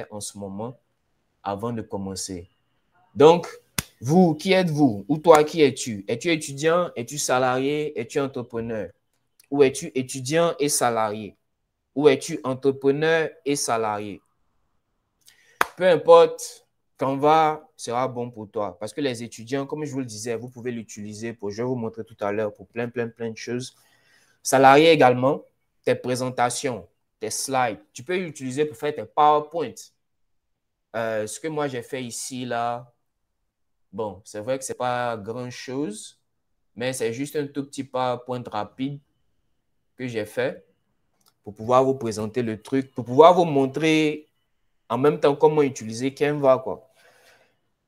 en ce moment avant de commencer. Donc, vous, qui êtes-vous? Ou toi, qui es-tu? Es-tu étudiant? Es-tu salarié? Es-tu entrepreneur? Ou es-tu étudiant et salarié? Ou es-tu entrepreneur et salarié? Peu importe, Canva sera bon pour toi. Parce que les étudiants, comme je vous le disais, vous pouvez l'utiliser pour, je vais vous montrer tout à l'heure, pour plein de choses. Salarié également, tes présentations, tes slides. Tu peux l'utiliser pour faire tes PowerPoint. Ce que moi j'ai fait ici, là, bon, c'est vrai que ce n'est pas grand-chose, mais c'est juste un tout petit PowerPoint rapide que j'ai fait pour pouvoir vous présenter le truc, pour pouvoir vous montrer en même temps comment utiliser Canva, quoi.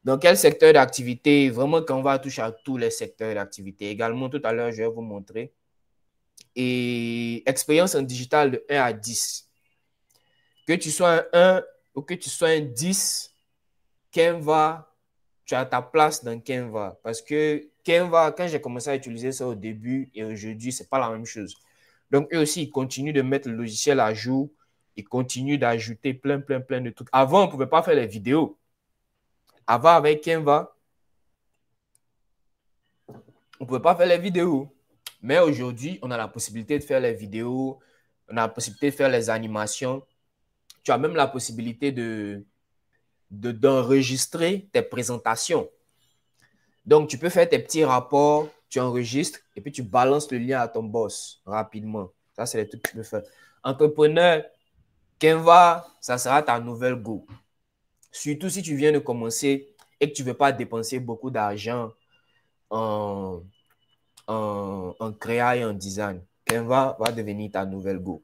Dans quel secteur d'activité? Vraiment, Canva touche à tous les secteurs d'activité. Également, tout à l'heure, je vais vous montrer. Et expérience en digital de 1 à 10. Que tu sois un 1 ou que tu sois un 10, Canva, tu as ta place dans Canva. Parce que Canva, quand j'ai commencé à utiliser ça au début et aujourd'hui, ce n'est pas la même chose. Donc, eux aussi, ils continuent de mettre le logiciel à jour. Ils continuent d'ajouter plein de trucs. Avant, on ne pouvait pas faire les vidéos. Avant, avec Canva, on ne pouvait pas faire les vidéos. Mais aujourd'hui, on a la possibilité de faire les vidéos. On a la possibilité de faire les animations. Tu as même la possibilité d'enregistrer tes présentations. Donc, tu peux faire tes petits rapports, tu enregistres et puis tu balances le lien à ton boss rapidement. Ça, c'est les trucs que tu peux faire. Entrepreneur, Canva, ça sera ta nouvelle go. Surtout si tu viens de commencer et que tu ne veux pas dépenser beaucoup d'argent en, en créa et en design. Canva va devenir ta nouvelle go.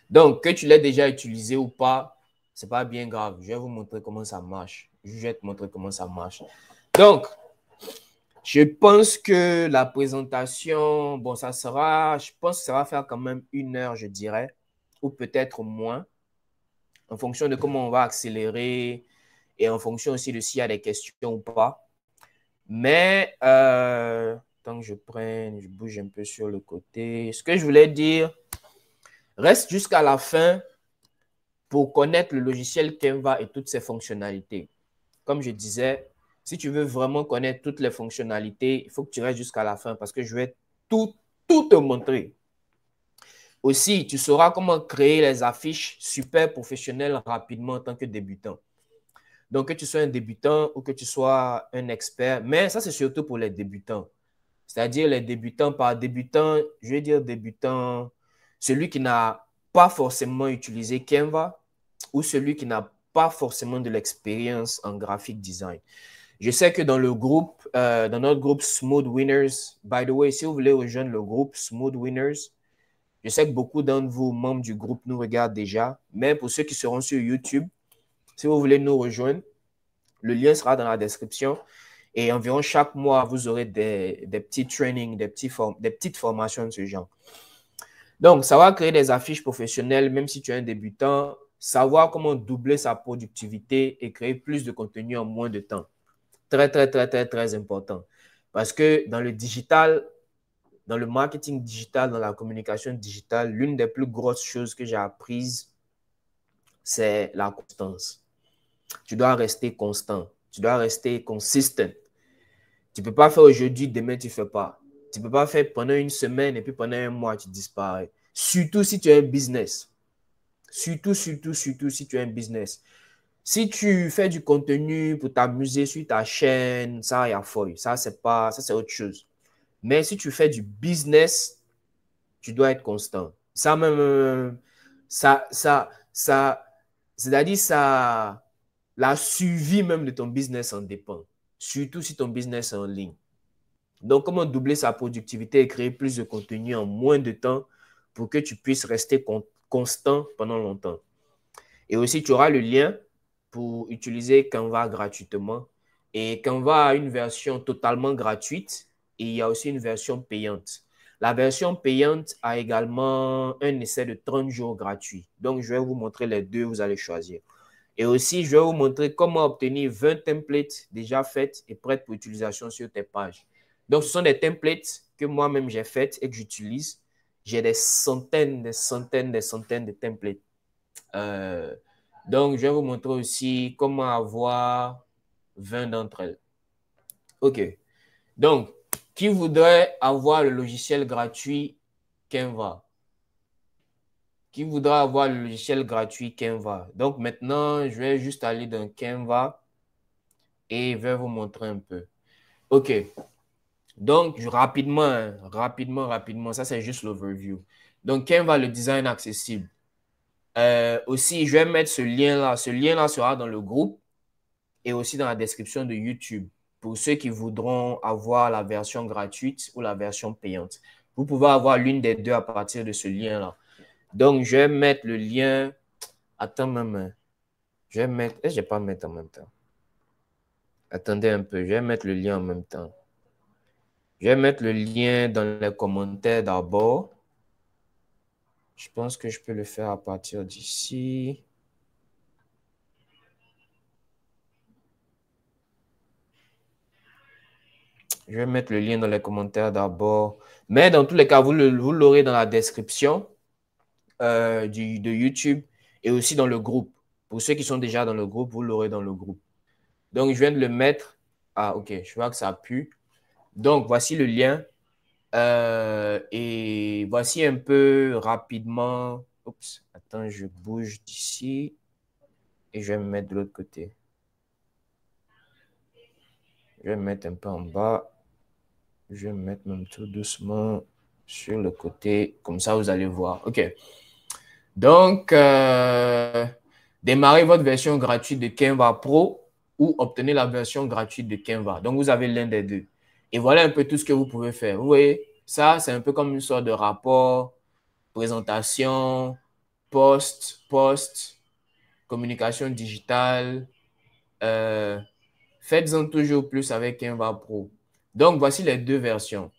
Donc, que tu l'aies déjà utilisé ou pas, ce n'est pas bien grave. Je vais vous montrer comment ça marche. Je vais te montrer comment ça marche. Donc, je pense que la présentation, bon, ça sera, je pense que ça va faire quand même 1 heure, je dirais, ou peut-être moins, en fonction de comment on va accélérer et en fonction aussi de s'il y a des questions ou pas. Mais, tant que je prenne, je bouge un peu sur le côté. Ce que je voulais dire, reste jusqu'à la fin pour connaître le logiciel Canva et toutes ses fonctionnalités. Comme je disais, si tu veux vraiment connaître toutes les fonctionnalités, il faut que tu restes jusqu'à la fin parce que je vais tout te montrer. Aussi, tu sauras comment créer les affiches super professionnelles rapidement en tant que débutant. Donc, que tu sois un débutant ou que tu sois un expert, mais ça, c'est surtout pour les débutants. C'est-à-dire les débutants, par débutant, je vais dire débutant, celui qui n'a pas forcément utilisé Canva ou celui qui n'a pas forcément de l'expérience en graphic design. Je sais que dans le groupe, dans notre groupe Smooth Winners, by the way, si vous voulez rejoindre le groupe Smooth Winners, je sais que beaucoup d'entre vous, membres du groupe, nous regardent déjà, mais pour ceux qui seront sur YouTube, si vous voulez nous rejoindre, le lien sera dans la description. Et environ chaque mois, vous aurez des petits trainings, des petites formations de ce genre. Donc, ça va créer des affiches professionnelles, même si tu es un débutant, savoir comment doubler sa productivité et créer plus de contenu en moins de temps. Très important. Parce que dans le digital, dans le marketing digital, dans la communication digitale, l'une des plus grosses choses que j'ai apprises, c'est la constance. Tu dois rester constant. Tu dois rester consistent. Tu ne peux pas faire aujourd'hui, demain, tu ne fais pas. Tu ne peux pas faire pendant une semaine et puis pendant un mois, tu disparais. Surtout si tu as un business. Surtout si tu as un business. Si tu fais du contenu pour t'amuser sur ta chaîne, ça, il y a folie. Ça, c'est autre chose. Mais si tu fais du business, tu dois être constant. Ça même, c'est-à-dire ça, la survie même de ton business en dépend. Surtout si ton business est en ligne. Donc, comment doubler sa productivité et créer plus de contenu en moins de temps pour que tu puisses rester constant pendant longtemps. Et aussi, tu auras le lien pour utiliser Canva gratuitement. Et Canva a une version totalement gratuite et il y a aussi une version payante. La version payante a également un essai de 30 jours gratuit. Donc, je vais vous montrer les deux, vous allez choisir. Et aussi, je vais vous montrer comment obtenir 20 templates déjà faites et prêtes pour utilisation sur tes pages. Donc, ce sont des templates que moi-même j'ai faites et que j'utilise. J'ai des centaines de templates. Donc, je vais vous montrer aussi comment avoir 20 d'entre elles. OK. Donc, qui voudrait avoir le logiciel gratuit Canva? Qui voudra avoir le logiciel gratuit Canva? Donc, maintenant, je vais juste aller dans Canva et je vais vous montrer un peu. OK. Donc, rapidement, ça c'est juste l'overview. Donc, Canva, le design accessible. Aussi, je vais mettre ce lien-là. Ce lien-là sera dans le groupe et aussi dans la description de YouTube pour ceux qui voudront avoir la version gratuite ou la version payante. Vous pouvez avoir l'une des deux à partir de ce lien-là. Donc, je vais mettre le lien. Attends, même. Je vais mettre. Je ne vais pas mettre en même temps. Attendez un peu. Je vais mettre le lien en même temps. Je vais mettre le lien dans les commentaires d'abord. Je pense que je peux le faire à partir d'ici. Je vais mettre le lien dans les commentaires d'abord. Mais dans tous les cas, vous l'aurez dans la description de YouTube et aussi dans le groupe. Pour ceux qui sont déjà dans le groupe, vous l'aurez dans le groupe. Donc, je viens de le mettre. Ah, OK. Je vois que ça pue. Donc, voici le lien. Et voici un peu rapidement. Oups, attends, je bouge d'ici et je vais me mettre de l'autre côté. Je vais me mettre un peu en bas. Je vais me mettre même tout doucement sur le côté. Comme ça, vous allez voir. OK. Donc, démarrez votre version gratuite de Canva Pro ou obtenez la version gratuite de Canva. Donc, vous avez l'un des deux. Et voilà un peu tout ce que vous pouvez faire. Vous voyez, ça, c'est un peu comme une sorte de rapport, présentation, post, communication digitale. Faites-en toujours plus avec Canva Pro. Donc, voici les deux versions.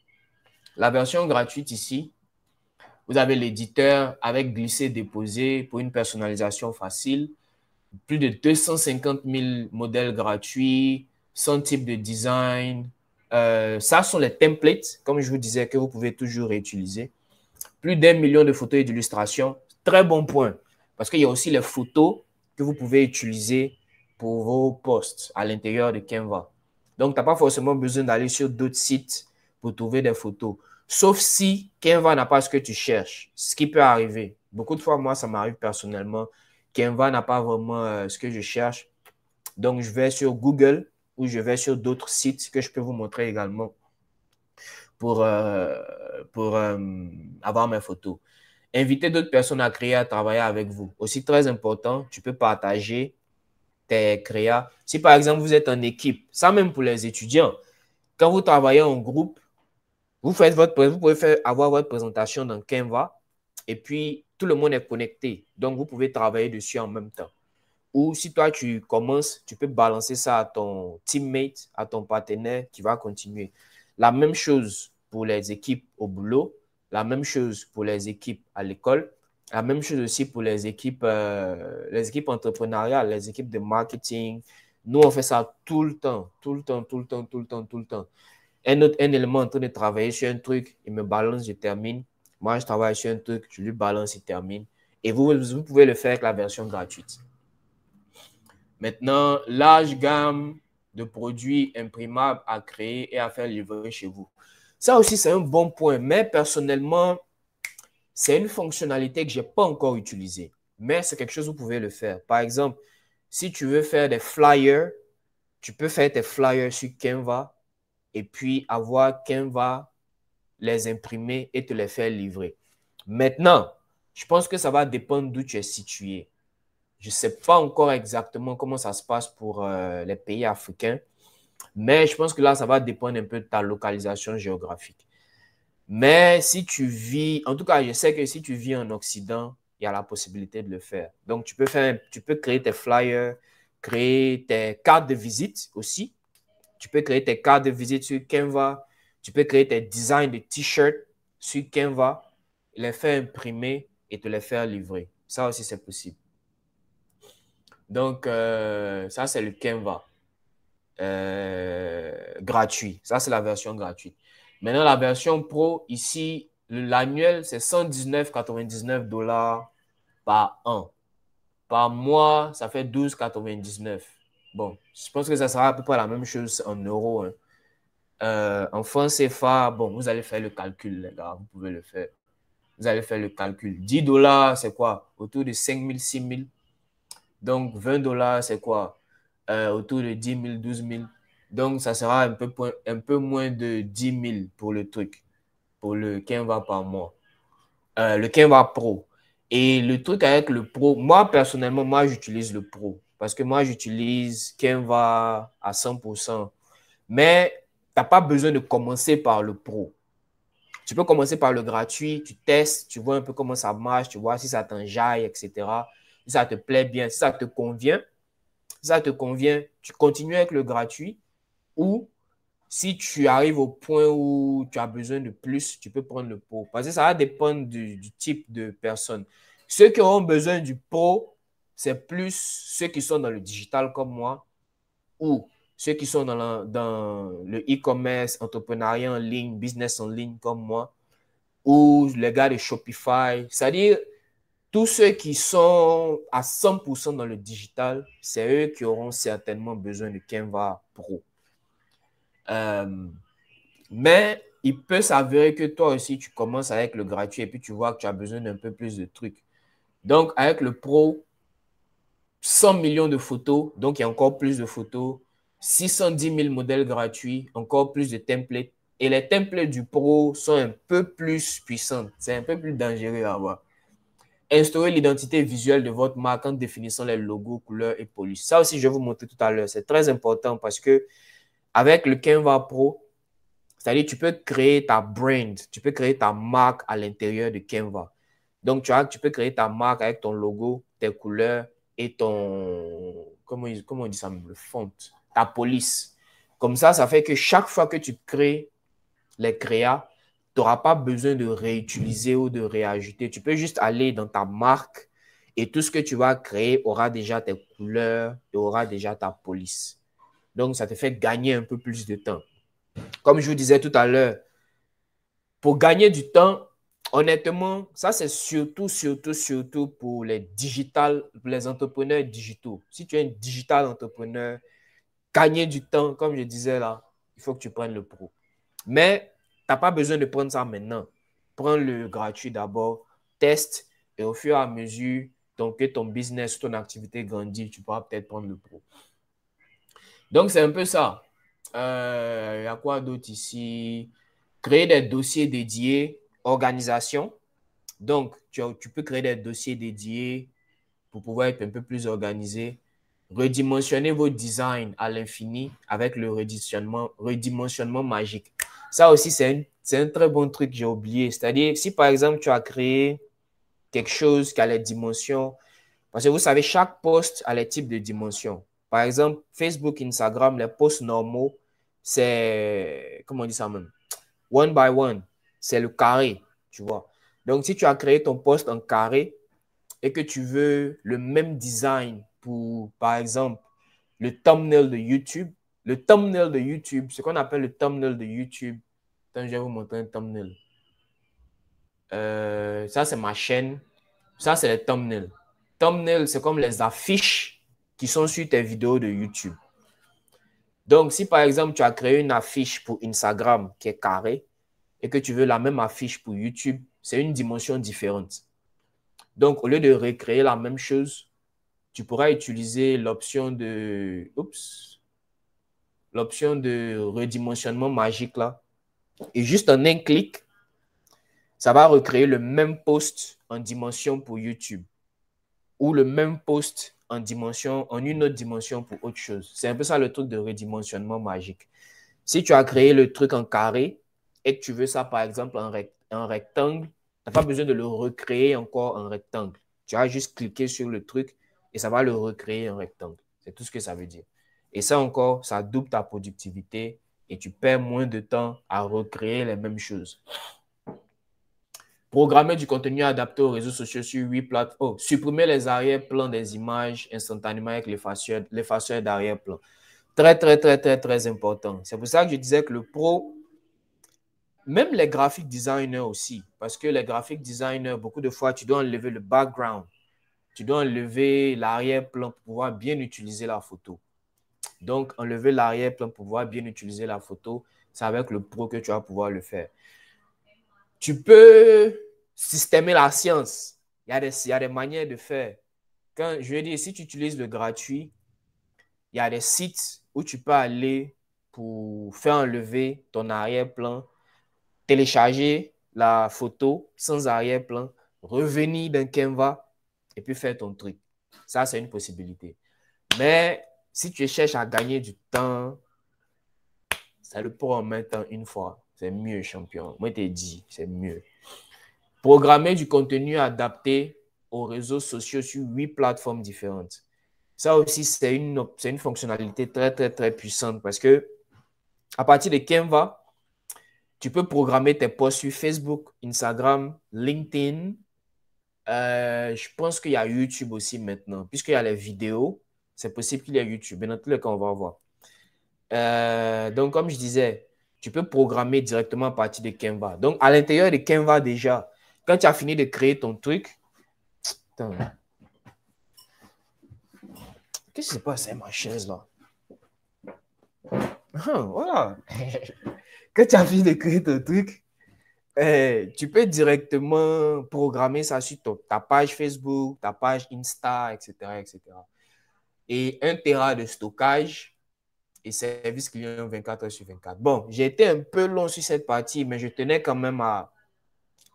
La version gratuite ici, vous avez l'éditeur avec glisser-déposer pour une personnalisation facile. Plus de 250 000 modèles gratuits, 100 types de design. Ça sont les templates, comme je vous disais, que vous pouvez toujours réutiliser. Plus d'1 million de photos et d'illustrations. Très bon point. Parce qu'il y a aussi les photos que vous pouvez utiliser pour vos posts à l'intérieur de Canva. Donc, tu n'as pas forcément besoin d'aller sur d'autres sites pour trouver des photos. Sauf si Canva n'a pas ce que tu cherches, ce qui peut arriver. Beaucoup de fois, moi, ça m'arrive personnellement. Canva n'a pas vraiment ce que je cherche. Donc, je vais sur Google ou je vais sur d'autres sites que je peux vous montrer également pour avoir mes photos. Invitez d'autres personnes à créer, à travailler avec vous. Aussi très important, tu peux partager tes créas. Si par exemple, vous êtes en équipe, ça même pour les étudiants, quand vous travaillez en groupe, vous pouvez avoir votre présentation dans Canva et puis tout le monde est connecté. Donc, vous pouvez travailler dessus en même temps. Ou si toi, tu commences, tu peux balancer ça à ton teammate, à ton partenaire qui va continuer. La même chose pour les équipes au boulot, la même chose pour les équipes à l'école, la même chose aussi pour les équipes entrepreneuriales, les équipes de marketing. Nous, on fait ça tout le temps. Un élément en train de travailler sur un truc, il me balance, je termine. Moi, je travaille sur un truc, je lui balance, il termine. Et vous pouvez le faire avec la version gratuite. Maintenant, large gamme de produits imprimables à créer et à faire livrer chez vous. Ça aussi, c'est un bon point. Mais personnellement, c'est une fonctionnalité que je n'ai pas encore utilisée. Mais c'est quelque chose que vous pouvez le faire. Par exemple, si tu veux faire des flyers, tu peux faire tes flyers sur Canva et puis avoir Canva les imprimer et te les faire livrer. Maintenant, je pense que ça va dépendre d'où tu es situé. Je ne sais pas encore exactement comment ça se passe pour les pays africains, mais je pense que là, ça va dépendre un peu de ta localisation géographique. Mais si tu vis, en tout cas, je sais que si tu vis en Occident, il y a la possibilité de le faire. Donc, tu peux créer tes flyers, créer tes cartes de visite aussi. Tu peux créer tes cartes de visite sur Canva. Tu peux créer tes designs de t-shirts sur Canva, les faire imprimer et te les faire livrer. Ça aussi, c'est possible. Donc, ça, c'est le Canva gratuit. Ça, c'est la version gratuite. Maintenant, la version pro, ici, l'annuel, c'est 119,99 $ par an. Par mois, ça fait 12,99. Bon, je pense que ça sera à peu près la même chose en euros. Hein. En francs CFA, bon, vous allez faire le calcul, les gars, vous pouvez le faire. Vous allez faire le calcul. 10 dollars, c'est quoi? Autour de 5 000, 6 000. Donc, 20 dollars, c'est quoi? Autour de 10 000, 12 000. Donc, ça sera un peu moins de 10 000 pour le truc, pour le Canva par mois. Le Canva Pro. Et le truc avec le Pro, moi, personnellement, moi, j'utilise le Pro. Parce que moi, j'utilise Canva à 100%. Mais tu n'as pas besoin de commencer par le Pro. Tu peux commencer par le gratuit, tu testes, tu vois un peu comment ça marche, tu vois si ça t'enjaille, etc. Si ça te plaît bien, si ça te convient, tu continues avec le gratuit ou si tu arrives au point où tu as besoin de plus, tu peux prendre le pro. Parce que ça va dépendre du type de personne. Ceux qui auront besoin du pro, c'est plus ceux qui sont dans le digital comme moi ou ceux qui sont dans le e-commerce, entrepreneuriat en ligne, business en ligne comme moi ou les gars de Shopify. C'est-à-dire, tous ceux qui sont à 100% dans le digital, c'est eux qui auront certainement besoin de Canva Pro. Mais il peut s'avérer que toi aussi, tu commences avec le gratuit et puis tu vois que tu as besoin d'un peu plus de trucs. Donc, avec le Pro, 100 millions de photos, donc il y a encore plus de photos, 610 000 modèles gratuits, encore plus de templates. Et les templates du Pro sont un peu plus puissants. C'est un peu plus dangereux à voir. Instaurez l'identité visuelle de votre marque en définissant les logos, couleurs et polices. Ça aussi, je vais vous montrer tout à l'heure. C'est très important parce que avec le Canva Pro, c'est-à-dire tu peux créer ta brand, tu peux créer ta marque à l'intérieur de Canva. Donc, tu peux créer ta marque avec ton logo, tes couleurs et ton, comment on dit ça, le font, ta police. Comme ça fait que chaque fois que tu crées les créas, tu n'auras pas besoin de réutiliser ou de réajouter. Tu peux juste aller dans ta marque et tout ce que tu vas créer aura déjà tes couleurs et aura déjà ta police. Donc, ça te fait gagner un peu plus de temps. Comme je vous disais tout à l'heure, pour gagner du temps, honnêtement, ça c'est surtout pour pour les entrepreneurs digitaux. Si tu es un digital entrepreneur, gagner du temps, comme je disais là, il faut que tu prennes le pro. Mais tu n'as pas besoin de prendre ça maintenant. Prends le gratuit d'abord, teste et au fur et à mesure que ton business, ton activité grandit, tu pourras peut-être prendre le pro. Donc, c'est un peu ça. Il y a quoi d'autre ici? Créer des dossiers dédiés, organisation. Donc, tu peux créer des dossiers dédiés pour pouvoir être un peu plus organisé. Redimensionner vos designs à l'infini avec le redimensionnement magique. Ça aussi, c'est un très bon truc que j'ai oublié. C'est-à-dire, si par exemple, tu as créé quelque chose qui a les dimensions, parce que vous savez, chaque post a les types de dimensions. Par exemple, Facebook, Instagram, les posts normaux, c'est, comment on dit ça même? One by one, c'est le carré, tu vois. Donc, si tu as créé ton post en carré et que tu veux le même design pour, par exemple, le thumbnail de YouTube, ce qu'on appelle le thumbnail de YouTube, attends, je vais vous montrer un thumbnail. Ça, c'est ma chaîne. Ça, c'est les thumbnails. Thumbnails, c'est comme les affiches qui sont sur tes vidéos de YouTube. Donc, si par exemple, tu as créé une affiche pour Instagram qui est carrée et que tu veux la même affiche pour YouTube, c'est une dimension différente. Donc, au lieu de recréer la même chose, tu pourras utiliser l'option de redimensionnement magique là. Et juste en un clic, ça va recréer le même post en dimension pour YouTube ou le même post en une autre dimension pour autre chose. C'est un peu ça le truc de redimensionnement magique. Si tu as créé le truc en carré et que tu veux ça, par exemple, en rectangle, tu n'as pas besoin de le recréer encore en rectangle. Tu as juste cliqué sur le truc et ça va le recréer en rectangle. C'est tout ce que ça veut dire. Et ça encore, ça double ta productivité et tu perds moins de temps à recréer les mêmes choses. Programmer du contenu adapté aux réseaux sociaux sur 8 plateformes. Supprimer les arrière-plans des images instantanément avec l'effaceur d'arrière-plan. Très important. C'est pour ça que je disais que le pro, même les graphic designers aussi, parce que les graphic designers, beaucoup de fois, tu dois enlever le background. tu dois enlever l'arrière-plan pour pouvoir bien utiliser la photo. Donc, enlever l'arrière-plan pour pouvoir bien utiliser la photo, c'est avec le pro que tu vas pouvoir le faire. Tu peux systémer la science. Il y a des manières de faire. Quand je veux dire, si tu utilises le gratuit, il y a des sites où tu peux aller pour faire enlever ton arrière-plan, télécharger la photo sans arrière-plan, revenir dans Canva et puis faire ton truc. Ça, c'est une possibilité. Mais si tu cherches à gagner du temps, ça le prend en même temps une fois. C'est mieux, champion. Moi, je t'ai dit, c'est mieux. Programmer du contenu adapté aux réseaux sociaux sur 8 plateformes différentes. Ça aussi, c'est une fonctionnalité très, très, très puissante parce que à partir de Canva, tu peux programmer tes posts sur Facebook, Instagram, LinkedIn. Je pense qu'il y a YouTube aussi maintenant. Puisqu'il y a les vidéos, c'est possible qu'il y ait YouTube. Mais dans tous les cas, on va voir. Donc, comme je disais, tu peux programmer directement à partir de Canva. Donc, à l'intérieur de Canva déjà, quand tu as fini de créer ton truc, attends, qu'est-ce qui se passe avec ma chaise là? Voilà. Quand tu as fini de créer ton truc, tu peux directement programmer ça sur ta page Facebook, ta page Insta, etc., etc. Et 1 Tera de stockage et service client 24 heures sur 24. Bon, j'ai été un peu long sur cette partie, mais je tenais quand même à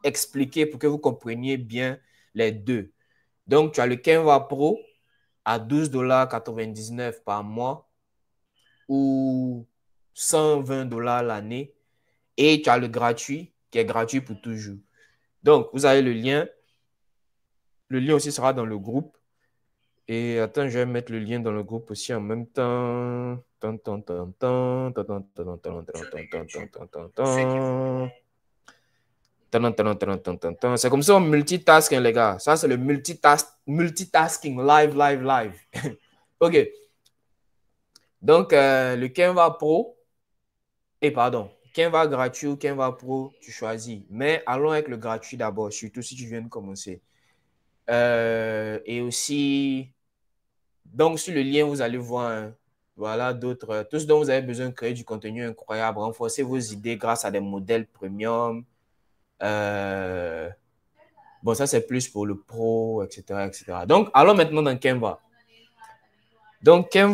expliquer pour que vous compreniez bien les deux. Donc, tu as le Canva Pro à 12,99 $ par mois ou 120 $ l'année. Et tu as le gratuit qui est gratuit pour toujours. Donc, vous avez le lien. Le lien aussi sera dans le groupe. Et attends, je vais mettre le lien dans le groupe aussi en même temps. C'est comme ça on multitask, hein, les gars. Ça, c'est le multitasking live. OK. Donc, le Canva Pro, Canva gratuit ou Canva Pro, tu choisis. Mais allons avec le gratuit d'abord, surtout si tu viens de commencer. Et aussi, donc sur le lien, vous allez voir, hein, voilà, d'autres, tout ce dont vous avez besoin de créer du contenu incroyable, renforcer vos idées grâce à des modèles premium. Bon, ça, c'est plus pour le pro, etc., etc. Donc, allons maintenant dans Canva. Donc, Canva.